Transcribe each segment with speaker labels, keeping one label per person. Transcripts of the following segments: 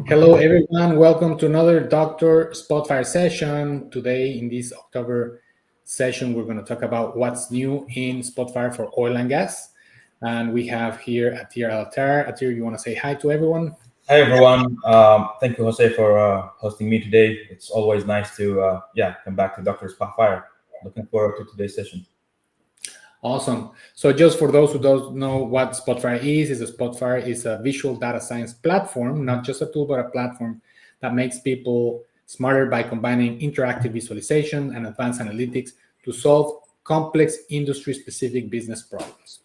Speaker 1: Hello, everyone. Welcome to another Dr. Spotfire session. Today, in this October session, we're going to talk about what's new in Spotfire for oil and gas. And we have here Atir Altar. Atir, you want to say hi to everyone?
Speaker 2: Hi everyone. Thank you, Jose, for hosting me today. It's always nice to come back to Dr. Spotfire. Looking forward to today's session.
Speaker 1: Awesome. So just for those who don't know what Spotfire is a Spotfire is a visual data science platform, not just a tool, but a platform that makes people smarter by combining interactive visualization and advanced analytics to solve complex industry-specific business problems.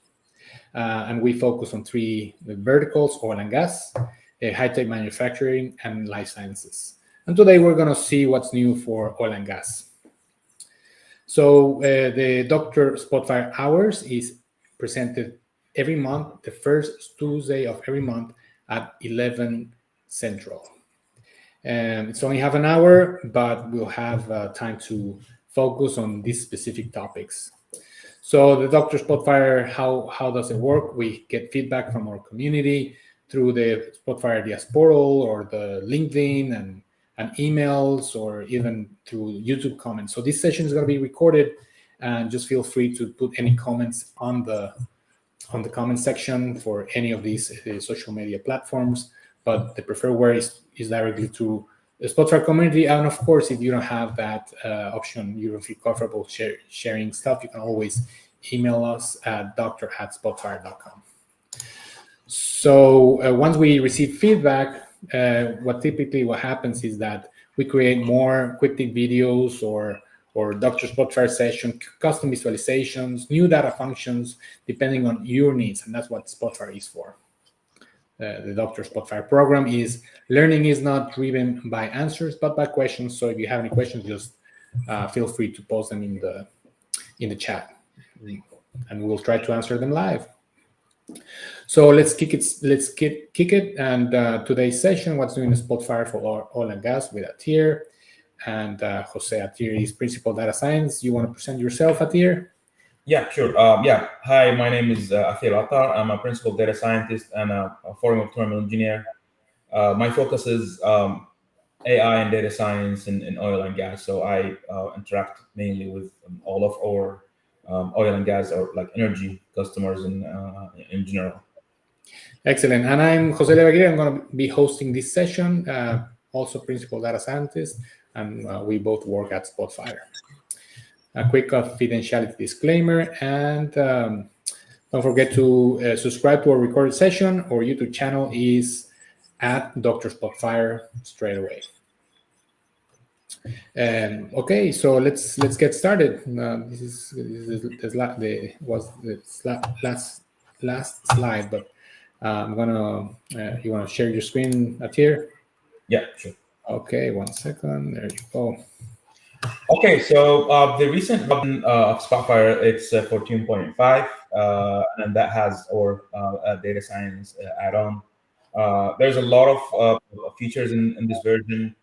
Speaker 1: And we focus on three verticals: oil and gas, high-tech manufacturing, and life sciences. And today we're going to see what's new for oil and gas. So the Dr. Spotfire Hours is presented every month, the first Tuesday of every month at 11 Central. It's only half an hour, but we'll have time to focus on these specific topics. So the Dr. Spotfire, how does it work? We get feedback from our community through the Spotfire DS portal or the LinkedIn and emails, or even through YouTube comments. So this session is going to be recorded, and just feel free to put any comments on the comment section for any of these social media platforms. But the preferred way is directly to the Spotfire community. And of course, if you don't have that option, you don't feel comfortable sharing stuff, you can always email us at dr@spotfire.com. So once we receive feedback, what happens is that we create more quick tip videos or Dr. Spotfire session, custom visualizations, new data functions, depending on your needs. And that's what Spotfire is for. The Dr. Spotfire program is learning is not driven by answers, but by questions. So if you have any questions, just feel free to post them in the chat, and we'll try to answer them live. So let's kick it. And today's session, what's doing Spotfire for oil and gas with Atir. And Jose Atir is Principal Data Science. You want to present yourself, Atir?
Speaker 2: Yeah, sure. Hi, my name is Atir Attar. I'm a Principal Data Scientist and a former thermal engineer. My focus is AI and data science in oil and gas. So I interact mainly with all of our oil and gas, or like energy customers in general.
Speaker 1: Excellent. And I'm Jose Levaguirre. I'm going to be hosting this session, also Principal Data Scientist, and we both work at Spotfire. A quick confidentiality disclaimer, and don't forget to subscribe to our recorded session. Our YouTube channel is at Dr. Spotfire straight away. Okay, so let's get started. This was the last slide, but I'm gonna. You want to share your screen, Atir?
Speaker 2: Yeah, sure.
Speaker 1: Okay, 1 second. There you go.
Speaker 2: Okay, so the recent version of Spotfire, it's 14.5, and that has our data science add-on. There's a lot of features in this version.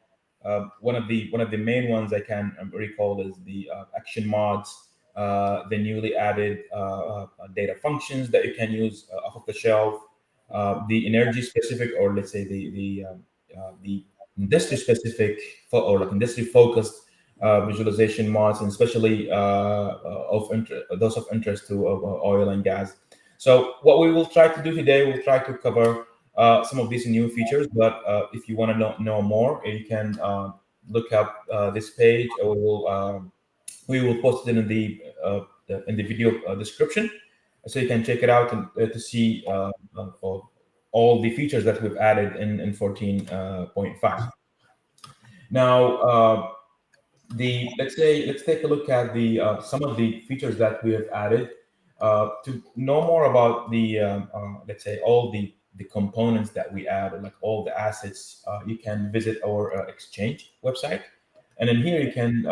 Speaker 2: One of the main ones I can recall is the action mods, the newly added data functions that you can use off of the shelf, the energy specific, or let's say the industry specific or like industry focused visualization mods, and especially those of interest to oil and gas. So what we will try to do today, we'll try to cover some of these new features. But if you want to know more, you can look up this page, or we will post it in the video description, so you can check it out and to see all the features that we've added in 14.5. Now, let's take a look at the some of the features that we have added. To know more about the let's say all the components that we add, like all the assets, you can visit our Exchange website, and then here you can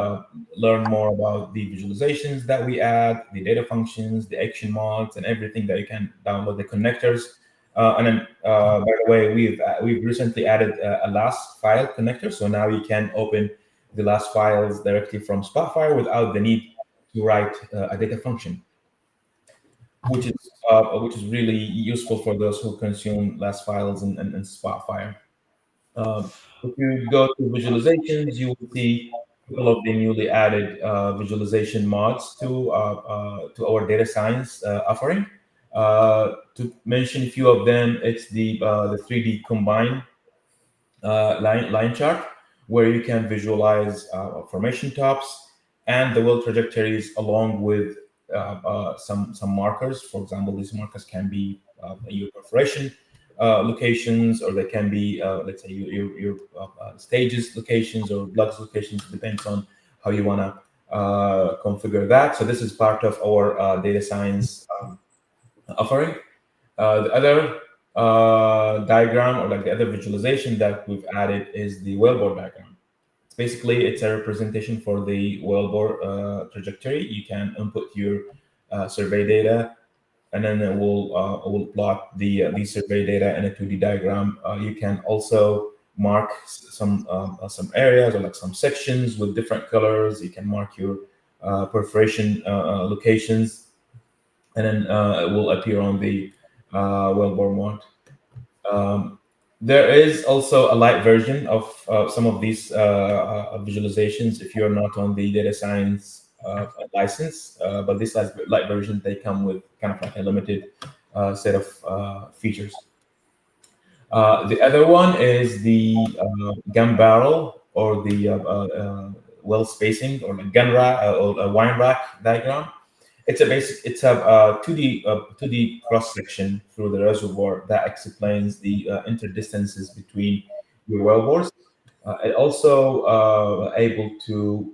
Speaker 2: learn more about the visualizations that we add, the data functions, the action mods, and everything that you can download, the connectors. And then, by the way, we've recently added a last file connector, so now you can open the last files directly from Spotfire without the need to write a data function, which is really useful for those who consume last files in Spotfire. If you go to visualizations, you will see a couple of the newly added visualization mods to our data science offering. To mention a few of them, it's the 3D combine line chart, where you can visualize formation tops and the well trajectories along with some markers. For example, these markers can be your perforation locations, or they can be, let's say, your stages locations or blocks locations. Depends on how you want to configure that. So this is part of our data science offering. The other diagram, or like the other visualization that we've added, is the wellbore diagram. Basically, it's a representation for the wellbore trajectory. You can input your survey data, and then it will plot the survey data in a 2D diagram. You can also mark some areas, or like some sections with different colors. You can mark your perforation locations, and then it will appear on the wellbore mod. There is also a light version of some of these visualizations if you're not on the data science license. But this light version, they come with kind of like a limited set of features. The other one is the gun barrel, or the well spacing, or like gun rack, or a wine rack diagram. It's a 2D cross section through the reservoir that explains the interdistances between your wellbores. It also able to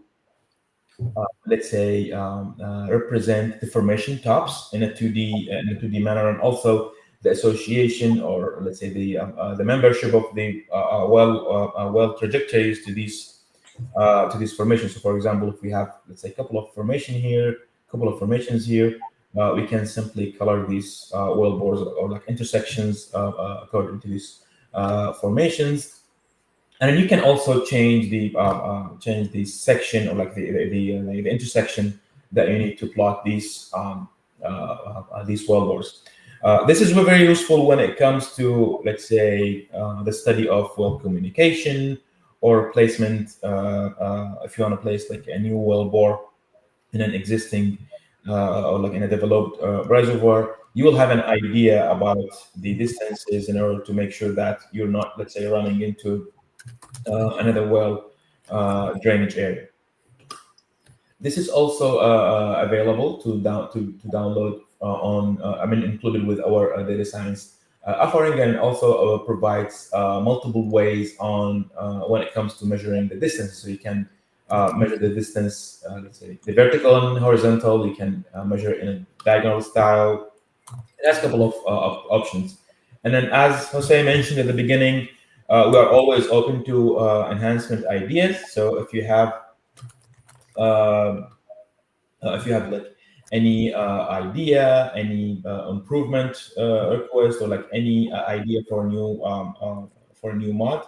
Speaker 2: let's say represent the formation tops in a 2D manner, and also the association, or let's say the membership of the well trajectories to these formations. So, for example, if we have, let's say, a couple of formations here, we can simply color these well bores, or like intersections according to these formations. And then you can also change the section, or like the intersection that you need to plot these well bores. This is very useful when it comes to, let's say, the study of well communication, or placement. If you want to place like a new well bore in an existing or like in a developed reservoir, you will have an idea about the distances in order to make sure that you're not, let's say, running into another well drainage area. This is also available to download included with our data science offering, and also provides multiple ways on when it comes to measuring the distance. So you can measure the distance, let's say the vertical and horizontal. You can measure in a diagonal style. It has a couple of options. And then, as Jose mentioned at the beginning, we are always open to enhancement ideas. So if you have like any idea, any improvement request, or like any idea for a new mod,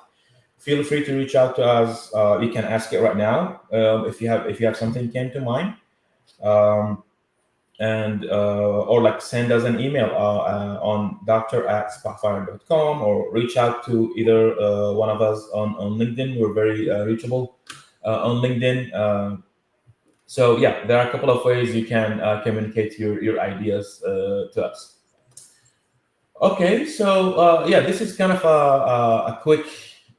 Speaker 2: feel free to reach out to us. You can ask it right now if you have something came to mind, and or like send us an email on doctor@spotfire.com, or reach out to either one of us on LinkedIn. We're very reachable on LinkedIn. So yeah, there are a couple of ways you can communicate your ideas to us. Okay, so yeah, this is kind of a quick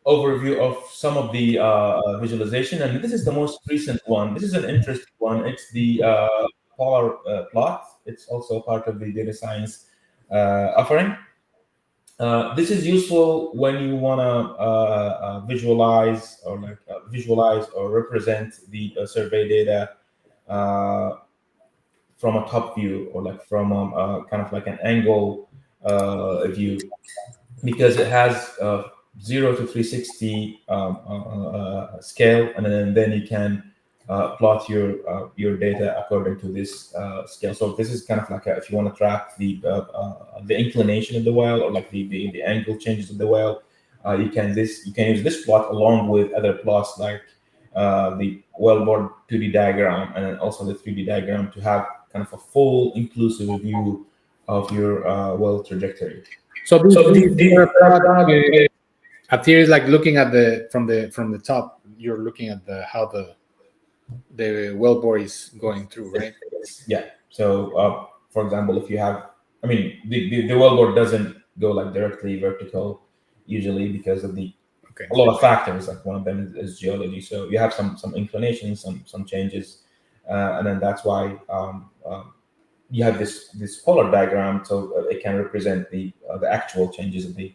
Speaker 2: overview of some of the visualization, and this is the most recent one. This is an interesting one. It's the polar plot. It's also part of the data science offering. This is useful when you want to visualize or represent the survey data from a top view, or like from kind of like an angle view, because it has 0 to 360 scale, and then you can plot your data according to this scale. So this is kind of like if you want to track the inclination of the well, or like the angle changes of the well, you can use this plot along with other plots like the wellbore 2D diagram, and then also the 3D diagram, to have kind of a full inclusive view of your well trajectory.
Speaker 1: So this product A tier is like looking at from the top. You're looking at how the wellbore is going through, right?
Speaker 2: Yeah. So, for example, if you have, I mean, the wellbore doesn't go like directly vertical usually because of
Speaker 1: Okay.
Speaker 2: a lot of factors. Like one of them is geology. So you have some inclinations, some changes, and then that's why you have this polar diagram, so it can represent the actual changes of the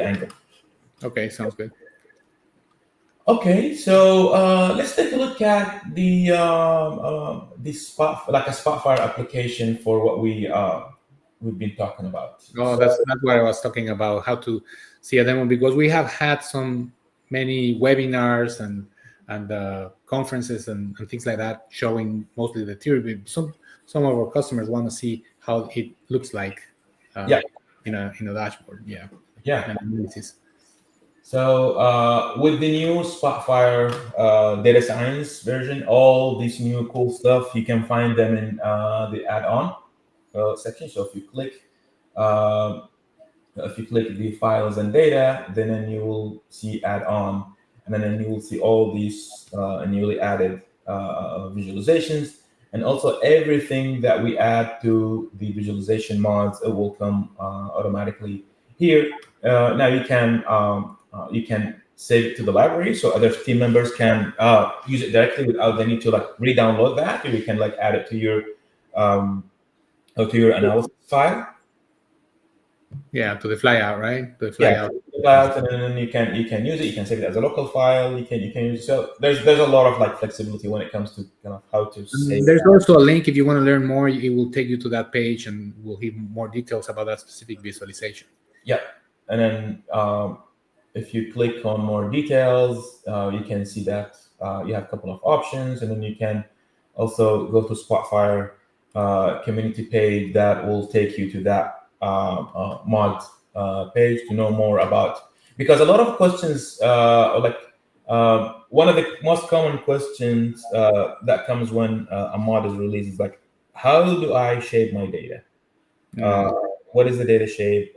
Speaker 2: angle.
Speaker 1: Okay, sounds good.
Speaker 2: Okay, so let's take a look at the spot like a Spotfire application for what we've been talking about.
Speaker 1: Oh,
Speaker 2: So
Speaker 1: that's what I was talking about, how to see a demo, because we have had many webinars and conferences and things like that showing mostly the theory. But some of our customers want to see how it looks like
Speaker 2: yeah,
Speaker 1: in a dashboard. Yeah,
Speaker 2: yeah.
Speaker 1: and analysis.
Speaker 2: So with the new Spotfire data science version, all this new cool stuff you can find them in the add-on section. So uh, if you click the files and data, then you will see add-on, and then you will see all these newly added visualizations, and also everything that we add to the visualization mods. It will come automatically here. Now you can save it to the library, so other team members can use it directly without the need to like re-download that. Or you can like add it um, to your analysis file.
Speaker 1: Yeah, to the flyout, right? To the
Speaker 2: Yeah,
Speaker 1: flyout.
Speaker 2: that, and then you can use it. You can save it as a local file. You can use it. So there's a lot of like flexibility when it comes to kind of how to save.
Speaker 1: There's also a link if you want to learn more. It will take you to that page and will give more details about that specific visualization.
Speaker 2: Yeah, and then if you click on more details, you can see that you have a couple of options, and then you can also go to Spotfire community page that will take you to that mod page to know more about. Because a lot of questions, one of the most common questions that comes when a mod is released is like, how do I shape my data? Uh,
Speaker 1: Mm.
Speaker 2: what is the data shape?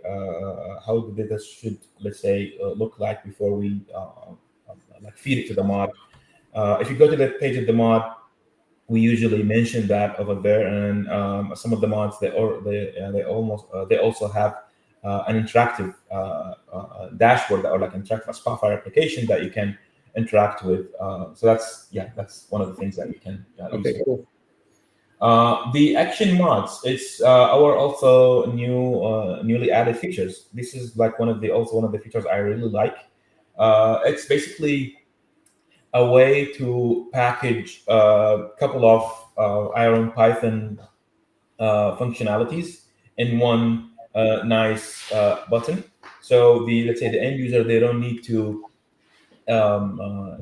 Speaker 2: How the data should, let's say, look like before we like feed it to the mod. If you go to the page of the mod, we usually mention that over there, and some of the mods they also have an interactive dashboard or like interactive Spotfire application that you can interact with. So that's one of the things that you can use.
Speaker 1: Okay, cool.
Speaker 2: The action mods, it's our also newly added features. This is like one of the features I really like. It's basically a way to package a couple of Iron Python functionalities in one nice button. So let's say the end user, they don't need to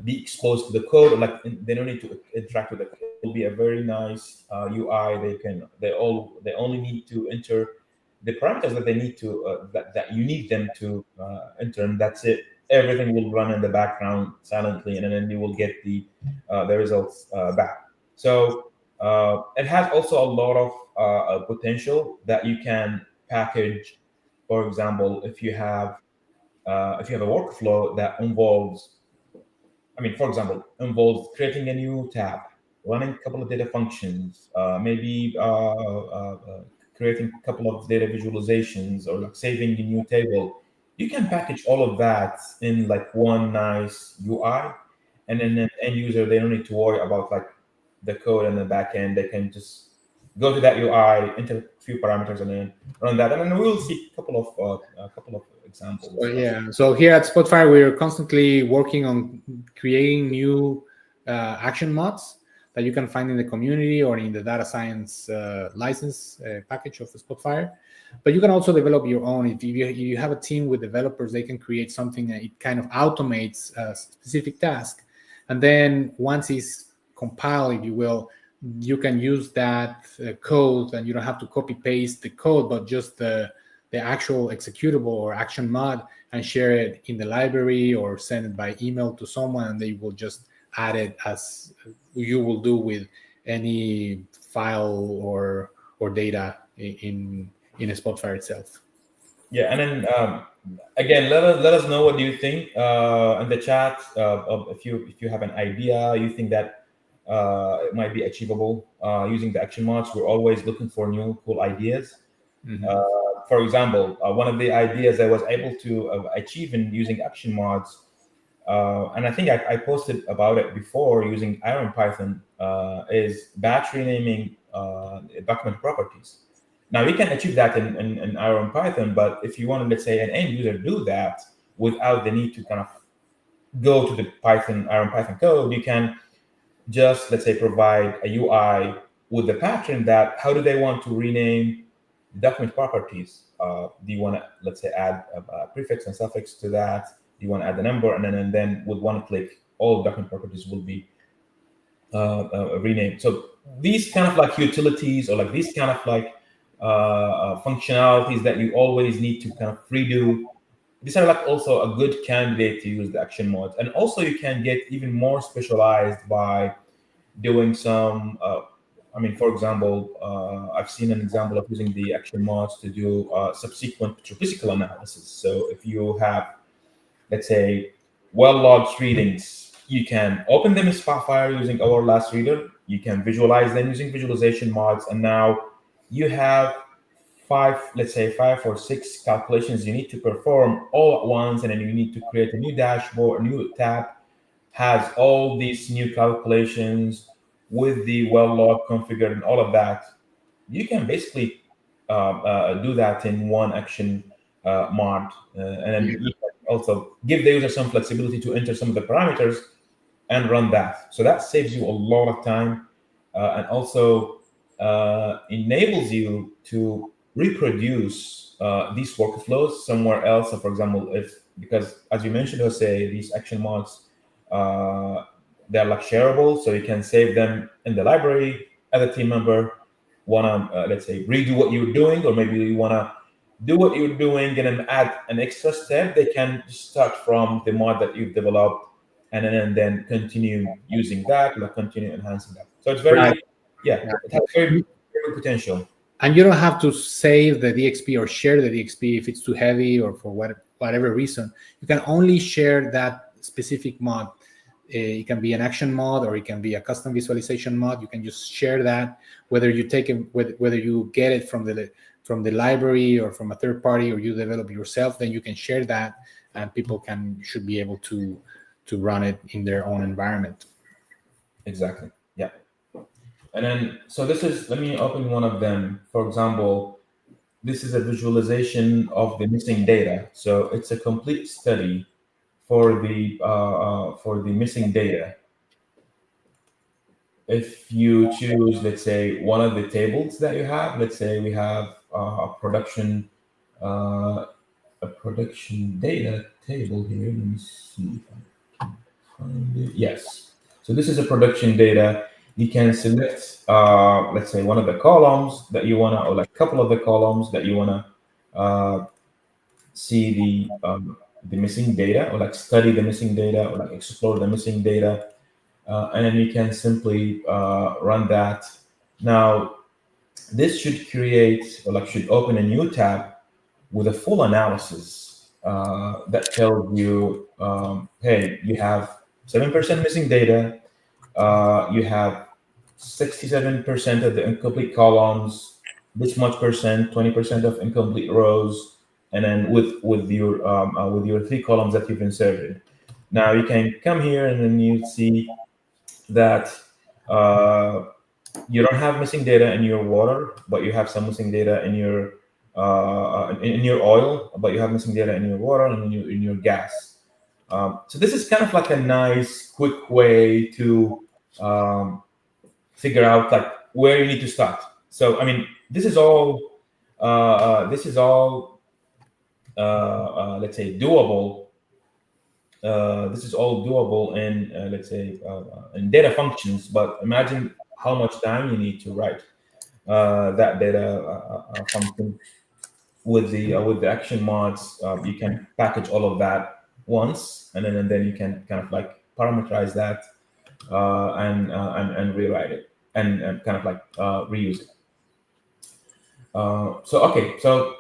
Speaker 2: be exposed to the code, or like they don't need to interact with the code. It will be a very nice UI. They only need to enter the parameters that they need to that you need them to enter, and that's it. Everything will run in the background silently, and then you will get the results back. So it has also a lot of potential that you can package. For example, if you have a workflow that involves, for example, involves creating a new tab, running a couple of data functions, maybe creating a couple of data visualizations, or like saving a new table. You can package all of that in like one nice UI, and then the end user, they don't need to worry about like the code and the back end. They can just go to that UI, enter a few parameters, and then run that. And then we will see a couple of
Speaker 1: So,
Speaker 2: examples.
Speaker 1: yeah. So here at Spotfire, we're constantly working on creating new action mods that you can find in the community or in the data science license package of Spotfire. But you can also develop your own. If you have a team with developers, they can create something that it kind of automates a specific task. And then once it's compiled, if you will, you can use that code, and you don't have to copy paste the code, but just the actual executable or action mod, and share it in the library or send it by email to someone, and they will just add it as you will do with any file or data in Spotfire itself.
Speaker 2: Yeah, and then again, let us know what do you think in the chat. If you have an idea, you think that it might be achievable using the action mods. We're always looking for new cool ideas.
Speaker 1: Mhm.
Speaker 2: Uh, for example, one of the ideas I was able to achieve in using action mods, and I think I posted about it before using Iron Python, is batch renaming document properties. Now you can achieve that in Iron Python, but if you want to, let's say, an end user do that without the need to kind of go to the Iron Python code, you can just, let's say, provide a UI with the pattern that how do they want to rename the document properties. Do you want to, let's say, add a prefix and suffix to that? Do you want to add the number? And then with one click, all document properties will be renamed. So these kind of like utilities, or like these kind of like functionalities that you always need to kind of redo, these are like also a good candidate to use the action mods. And also you can get even more specialized by doing some I mean, for example, I've seen an example of using the action mods to do subsequent physical analysis. So if you have, let's say, well logged readings, you can open them in Spotfire using our last reader. You can visualize them using visualization mods, and now you have five, let's say, 5 or 6 calculations you need to perform all at once, and then you need to create a new dashboard, a new tab has all these new calculations with the well log configured and all of that. You can basically do that in one action mod, and then
Speaker 1: Yeah.
Speaker 2: you can also give the user some flexibility to enter some of the parameters and run that. So that saves you a lot of time, and also enables you to reproduce these workflows somewhere else. So, for example, if because as you mentioned, Jose, these action mods they're like shareable, so you can save them in the library. As a team member, want to let's say redo what you're doing, or maybe you want to do what you're doing and then add an extra step, they can start from the mod that you've developed, and then continue using that, like continue enhancing that. So it's
Speaker 1: Right.
Speaker 2: very, yeah,
Speaker 1: Yeah.
Speaker 2: it has very good potential.
Speaker 1: And you don't have to save the DXP or share the DXP if it's too heavy or for whatever reason. You can only share that specific mod. It can be an action mod or it can be a custom visualization mod. You can just share that, whether you take it, whether you get it from the library or from a third party or you develop yourself. Then you can share that, and people should be able to run it in their own environment.
Speaker 2: Exactly. Yeah. And then, so this is, let me open one of them. For example, this is a visualization of the missing data. So it's a complete study for the missing data. If you choose, let's say, one of the tables that you have, let's say we have uh, a production data table here. Let me see if I can find it. Yes. So this is a production data. You can select, let's say, one of the columns that you wanna, or like a couple of the columns that you wanna see the missing data, or like study the missing data, or like explore the missing data, and then you can simply run that. Now, this should create, or like should open a new tab with a full analysis that tells you, hey, you have 7% missing data, you have 67% of the incomplete columns, this much percent, 20% of incomplete rows, and then with your 3 columns that you've inserted. Now you can come here and then you see that uh, you don't have missing data in your water, but you have some missing data in your oil, but you have missing data in your water and in your gas. So this is kind of like a nice, quick way to figure out like where you need to start. So I mean, this is all let's say doable. This is all doable in let's say in data functions, but imagine how much time you need to write that data function with the action mods. You can package all of that once, and then you can kind of like parameterize that and rewrite it and kind of like reuse it. So okay, so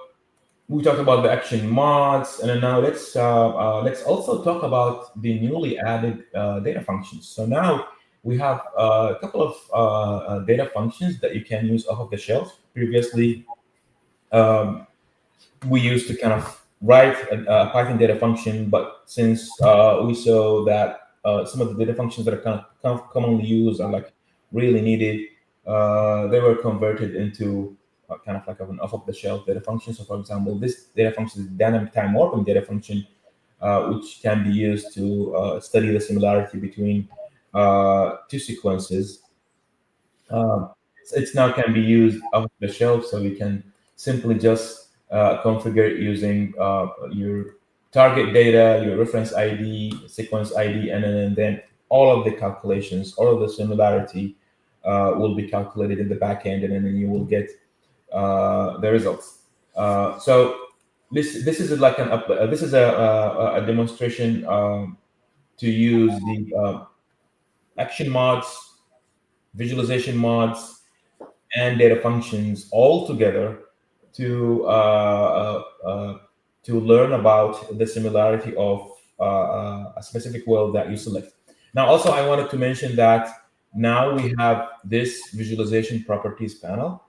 Speaker 2: we talked about the action mods, and then now let's also talk about the newly added data functions. So now we have a couple of data functions that you can use off of the shelf. Previously, um, we used to kind of write a Python data function, but since we saw that some of the data functions that are kind of commonly used are like really needed, they were converted into kind of like an off-the-shelf data function. So, for example, this data function is dynamic time warping data function, which can be used to study the similarity between two sequences. It's now can be used off the shelf, so we can simply just configure it using your target data, your reference ID, sequence ID, and then all of the calculations, all of the similarity will be calculated in the backend, and then you will get the results. So this is like this is a demonstration to use the action mods, visualization mods, and data functions all together to to learn about the similarity of a specific well that you select. Now, also, I wanted to mention that now we have this visualization properties panel.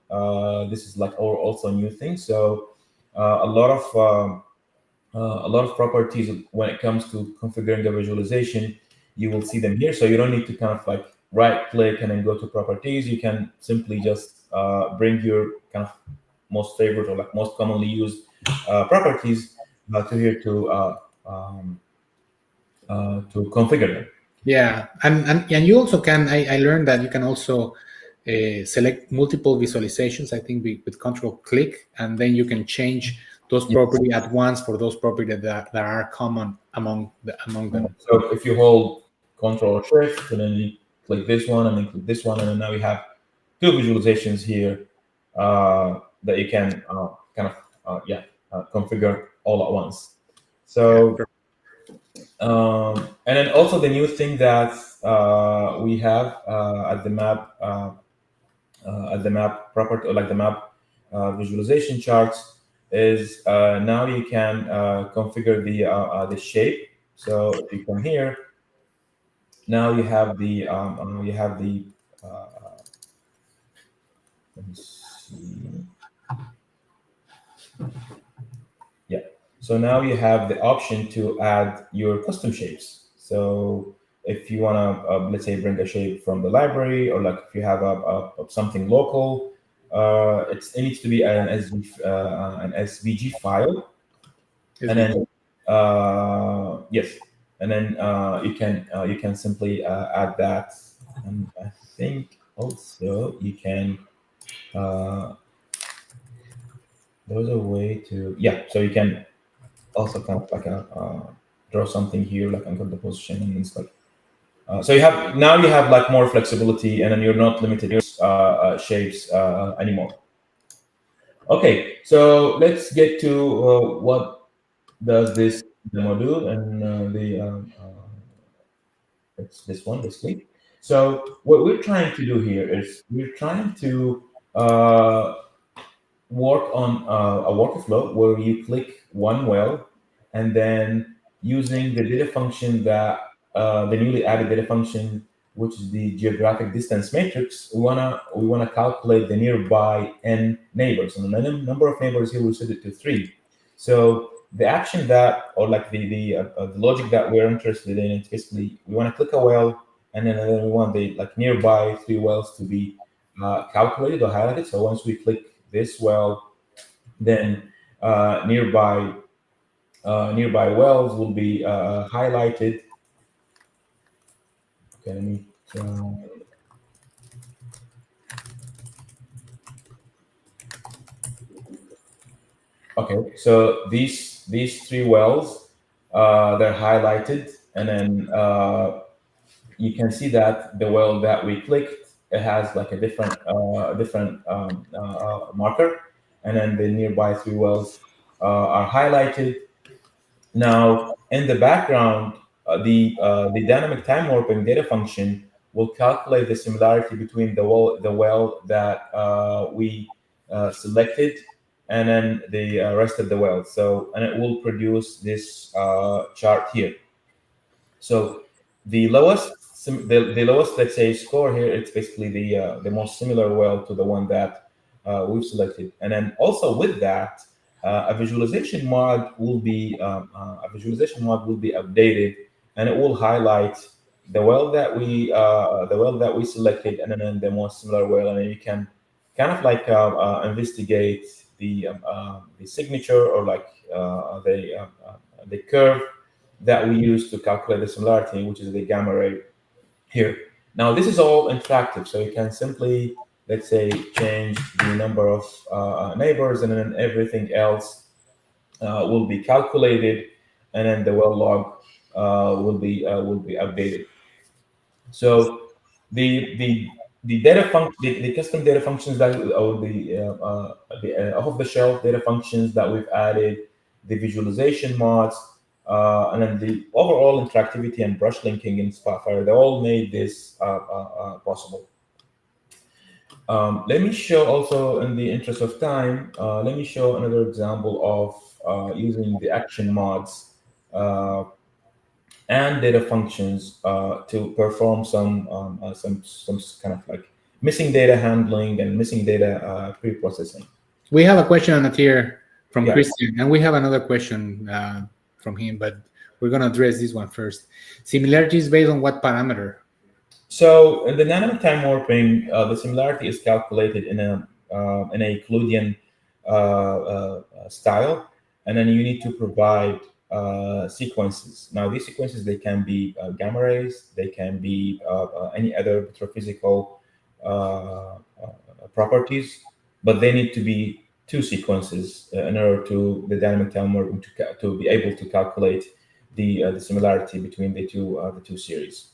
Speaker 2: This is like also a new thing. So a lot of a lot of properties when it comes to configuring the visualization, you will see them here. So you don't need to kind of like right click and then go to properties. You can simply just bring your kind of most favorite or like most commonly used properties to here to configure them.
Speaker 1: Yeah, and you also can. I learned that you can also select multiple visualizations. I think with Control click, and then you can change those
Speaker 2: Yes.
Speaker 1: property at once for those property that are common among them.
Speaker 2: So if you hold Control or Shift and then you click this one and then click this one, and then now we have two visualizations here that you can kind of configure all at once.
Speaker 1: Yeah,
Speaker 2: So and then also the new thing that we have at the map property, or like the map visualization charts, is now you can configure the shape. So if you come here, now you have the let me see. Yeah. So now you have the option to add your custom shapes. So if you want to, let's say, bring a shape from the library, or like if you have something local, it needs to be an SVG file,
Speaker 1: it's
Speaker 2: and
Speaker 1: really-
Speaker 2: then yes, and then you can simply add that, and I think also you can. There's a way to, yeah, so you can also kind of like draw something here like under the position, and it's like so you have now you have like more flexibility, and then you're not limited to shapes anymore. Okay, so let's get to what does this demo do, and it's this one basically. So what we're trying to do here is we're trying to uh, work on a workflow where you click one well, and then using the data function that the newly added data function, which is the geographic distance matrix, we wanna calculate the nearby n neighbors, and the number of neighbors here we set it to 3. So the action that, or like the logic that we're interested in, is basically we want to click a well, and then we want the like nearby 3 wells to be calculated or highlighted. So once we click this well, then nearby wells will be highlighted. Okay, let me okay, so these 3 wells, they're highlighted, and then you can see that the well that we clicked, it has like a different marker, and then the nearby 3 wells are highlighted. Now, in the background, the dynamic time warping data function will calculate the similarity between the well that we selected and then the rest of the wells. So, and it will produce this chart here. So the lowest, the lowest, let's say, score here, it's basically the most similar well to the one that we've selected. And then also with that, a visualization mod will be updated, and it will highlight the well that we selected, and then the most similar well, and then you can kind of like investigate the signature, or like the curve that we use to calculate the similarity, which is the gamma ray here. Now, this is all interactive, so you can simply, let's say, change the number of neighbors, and then everything else will be calculated, and then the well log will be updated. So the data the custom data functions that, or the off the shelf data functions that we've added, the visualization mods, and then the overall interactivity and brush linking in Spotfire, they all made this possible. Let me show also, in the interest of time, let me show another example of using the action mods and data functions to perform some kind of like missing data handling and missing data pre-processing.
Speaker 1: We have a question on it here from
Speaker 2: Yeah.
Speaker 1: Christian, and we have another question from him, but we're going to address this one first. Similarities based on what parameter?
Speaker 2: So in the dynamic time warping, the similarity is calculated in a Euclidean style, and then you need to provide sequences. Now, these sequences, they can be gamma rays, they can be any other petrophysical properties, but they need to be two sequences in order to the dynamic time warping to be able to calculate the similarity between the two series.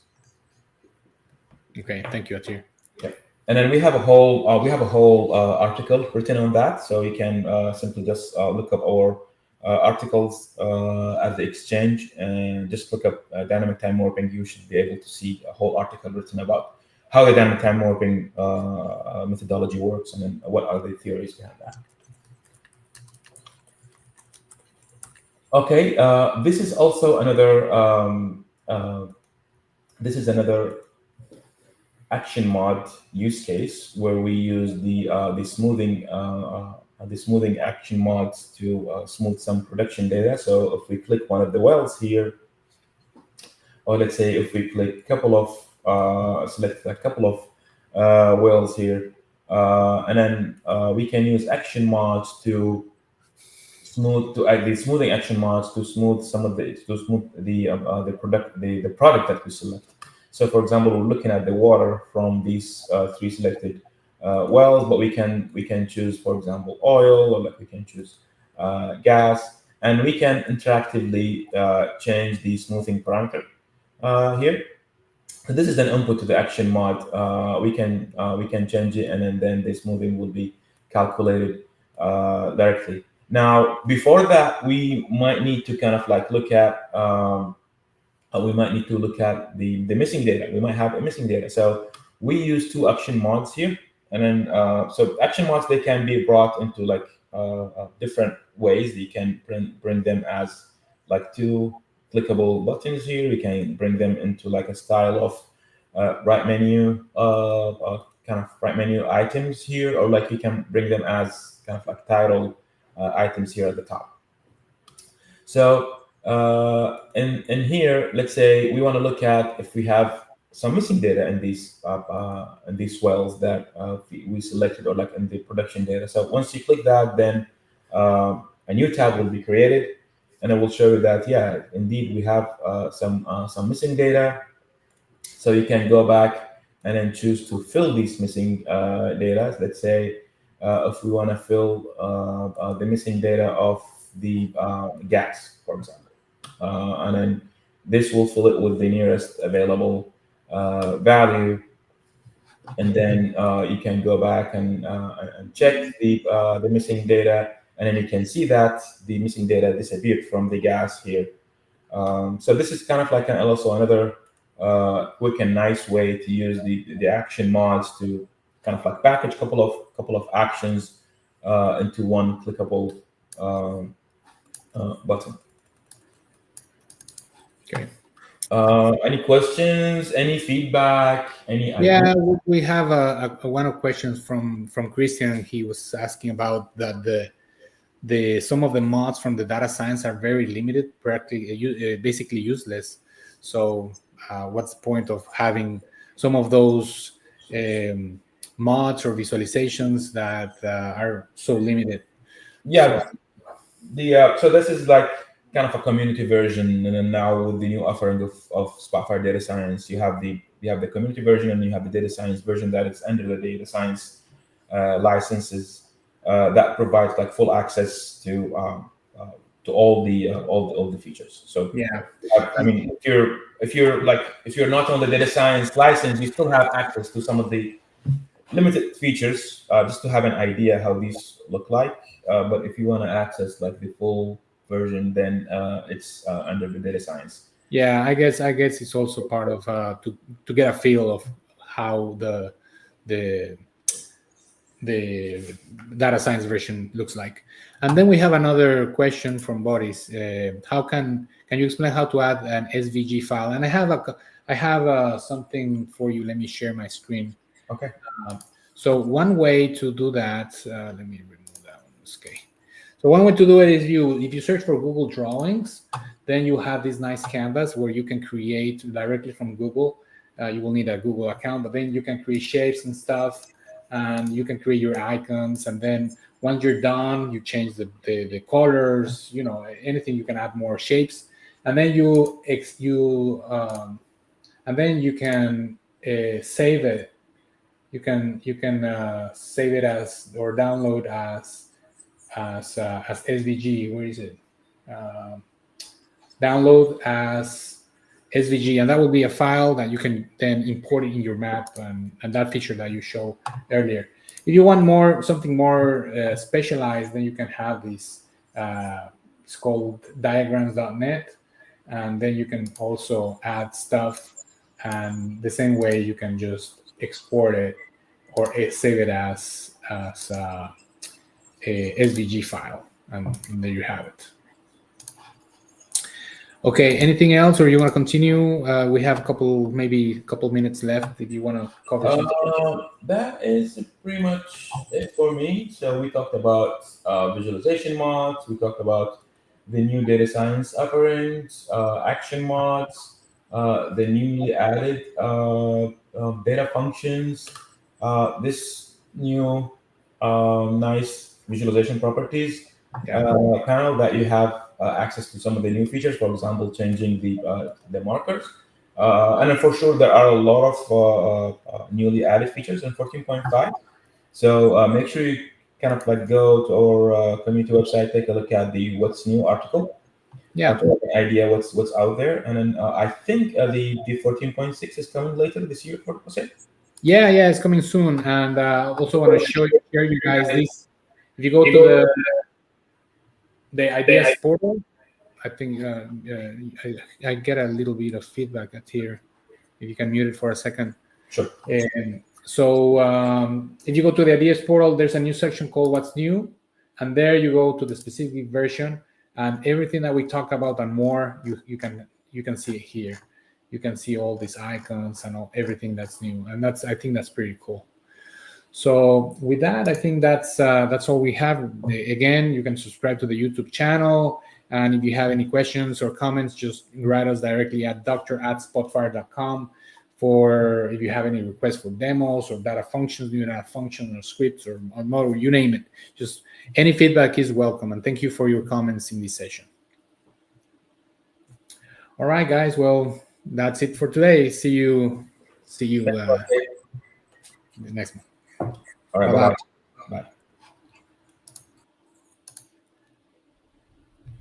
Speaker 1: Okay, thank you, Atir.
Speaker 2: Yeah. And then we have a whole article written on that, so you can simply just look up our articles at the exchange and just look up dynamic time warping. You should be able to see a whole article written about how the dynamic time warping methodology works, and then what are the theories behind that. Okay, this is also another action mod use case where we use the smoothing action mods to smooth some production data. So if we click one of the wells here, or let's say if we click select a couple of wells here, and then we can use action mods to add the smoothing action mods to smooth the product that we select. So, for example, we're looking at the water from these three selected wells, but we can choose, for example, oil, or like we can choose gas, and we can interactively change the smoothing parameter here. So this is an input to the action mod. We can change it, and then the smoothing will be calculated directly. Now, before that, we might need to kind of like look at the missing data. We might have a missing data. So we use two action mods here, and then so action mods, they can be brought into like different ways. You can bring them as like two clickable buttons here. We can bring them into like a style of right menu kind of right menu items here, or like you can bring them as kind of like title items here at the top. So in here, let's say we want to look at if we have some missing data in these wells that we selected, or like in the production data. So once you click that, then a new tab will be created, and it will show you that, yeah, indeed we have some missing data. So you can go back and then choose to fill these missing data. Let's say if we want to fill the missing data of the gas, for example. And then this will fill it with the nearest available value, and then you can go back and check the missing data, and then you can see that the missing data disappeared from the gas here. So this is kind of like also another quick and nice way to use the action mods to kind of like package couple of actions into one clickable button.
Speaker 1: Okay.
Speaker 2: Any questions? Any feedback? Any
Speaker 1: Yeah,
Speaker 2: ideas?
Speaker 1: we have one of questions from Christian. He was asking about that the some of the mods from the data science are very limited, practically basically useless. So what's the point of having some of those mods or visualizations that are so limited?
Speaker 2: Yeah,
Speaker 1: So
Speaker 2: so this is like kind of a community version, and then now with the new offering of Spotfire Data Science, you have the community version and you have the data science version that is under the data science licenses that provides like full access to all the features. So
Speaker 1: yeah,
Speaker 2: I mean, if you're not on the data science license, you still have access to some of the limited features just to have an idea how these look like. But if you want to access like the full version, then it's under the data science.
Speaker 1: yeah. I guess it's also part of to get a feel of how the the data science version looks like. And then we have another question from Boris. How can you explain how to add an SVG file? And I have something for you. Let me share my screen.
Speaker 2: Okay.
Speaker 1: So one way to do that, let me remove that one. Okay. So one way to do it is if you search for Google Drawings, then you have this nice canvas where you can create directly from Google. You will need a Google account, but then you can create shapes and stuff, and you can create your icons. And then once you're done, you change the colors. Anything, you can add more shapes, and then you can save it. You can save it as or download as SVG. Where is it? Download as SVG, and that will be a file that you can then import it in your map and that feature that you showed earlier. If you want something more specialized, then you can have this. It's called diagrams.net, and then you can also add stuff, and the same way you can just export it or save it as a SVG file, and there you have it. Okay, anything else, or you want to continue? We have maybe a couple minutes left if you want to cover something.
Speaker 2: That is pretty much it for me. So we talked about visualization mods. We talked about the new data science offerings, action mods, the newly added data functions, this new nice visualization properties panel that you have access to some of the new features. For example, changing the markers. And then for sure, there are a lot of newly added features in 14.5. So make sure you kind of like go to our community website, take a look at the what's new article.
Speaker 1: Yeah,
Speaker 2: to have an idea what's out there. And then I think the 14.6 is coming later this year for Jose.
Speaker 1: yeah, it's coming soon. And also want to share you guys this. If you go to the ideas portal, I think I get a little bit of feedback at here. If you can mute it for a second.
Speaker 2: Sure.
Speaker 1: So if you go to the ideas portal, there's a new section called What's New, and there you go to the specific version, and everything that we talked about and more, you can see it here. You can see all these icons and everything that's new, and I think that's pretty cool. So with that, I think that's all we have. Again, you can subscribe to the YouTube channel, and if you have any questions or comments, just write us directly at dr@spotfire.com. For if you have any requests for demos or data functions, new data functions or scripts or model, you name it. Just any feedback is welcome, and thank you for your comments in this session. All right, guys. Well, that's it for today. See you the next one.
Speaker 2: All right. Bye-bye.